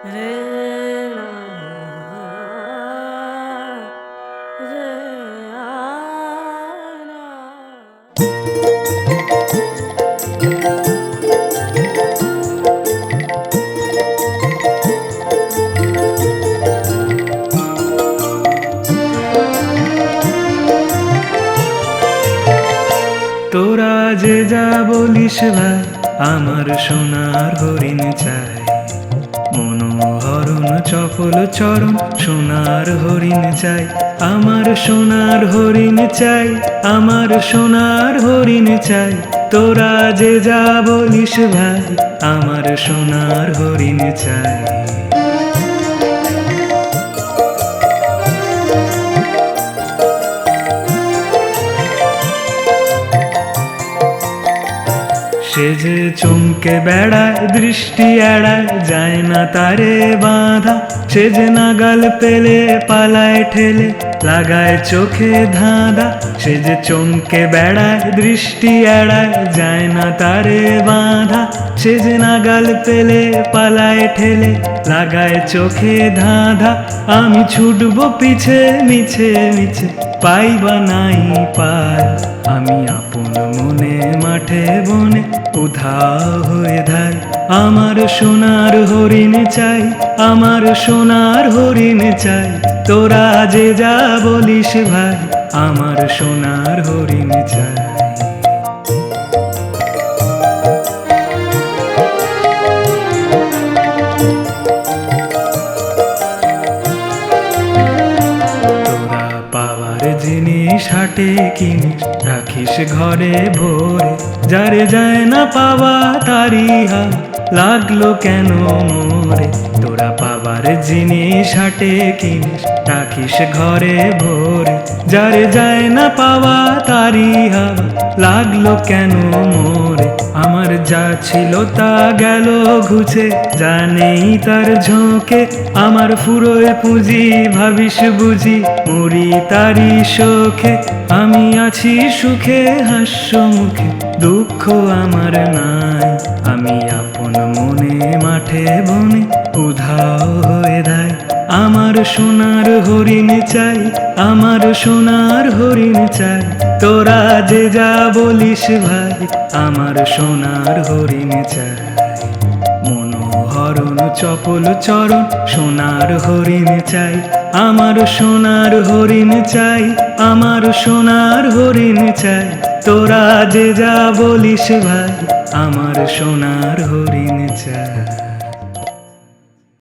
রে না রে আ না। তোরা যে যা বলিস ভাই, আমার সোনার হরিণ চাই। মনোহরণ চপল চরণ সোনার হরিণ চাই। আমার সোনার হরিণ চাই, আমার সোনার হরিণ চাই। তোরা যে যা বলিস ভাই, আমার সোনার হরিণ চাই। সে যে চমকে বেড়ায়, দৃষ্টি এড়ায়, যায় না তারে বাঁধা। সে যে নাগাল পেলে পালায় ঠেলে, লাগায় চোখে ধাঁধা। সে যে চমকে বেড়ায়, দৃষ্টি এড়ায়, যায় না তারে বাঁধা। সে যে নাগাল পেলে পালায় ঠেলে, লাগায় চোখে ধাঁধা। আমি ছুটবো পিছে মিছে মিছে, পাইবা নাই পায়। আমি আপন মনে মাঠে বনে উধাও হয়ে ধাই। আমার সোনার হরিণ চাই, আমার সোনার হরিণ চাই। তোরা যে যা বলিস ভাই, আমার সোনার হরিণ চাই। তোরা পাওয়ার জিনিস হাটে কিনিস, রাখিস ঘরে ভরে। যারে যায় না পাওয়া তারি হাত লাগলো কেন মোরে। তোরা পাওয়ার জিনিস হাটে কিনিস, রাখিস ঘরে ভরে। যারে যায় না পাওয়া তারি হাত লাগলো কেন মোরে। আমার যা ছিল তা গেল ঘুচে, যা নেই তার ঝোঁকে। আমার ফুরোয় পুঁজি ভাবিস বুঝি, মরি তারি শোকে। আমি আছি সুখে হাস্য মুখে, দুঃখ আমার নাই। আমি আপন মনে মাঠে বনে উধাও হয়ে ধাই। আমার সোনার হরিণ চাই, আমার সোনার হরিণ চাই। তোরা যে যা বলিস ভাই, আমার সোনার হরিণ চাই। মনোহরণ চপল চরণ সোনার হরিণ চাই। আমার সোনার হরিণ চাই, আমার সোনার হরিণ চাই। তোরা যে যা বলিস ভাই, আমার সোনার হরিণ চাই।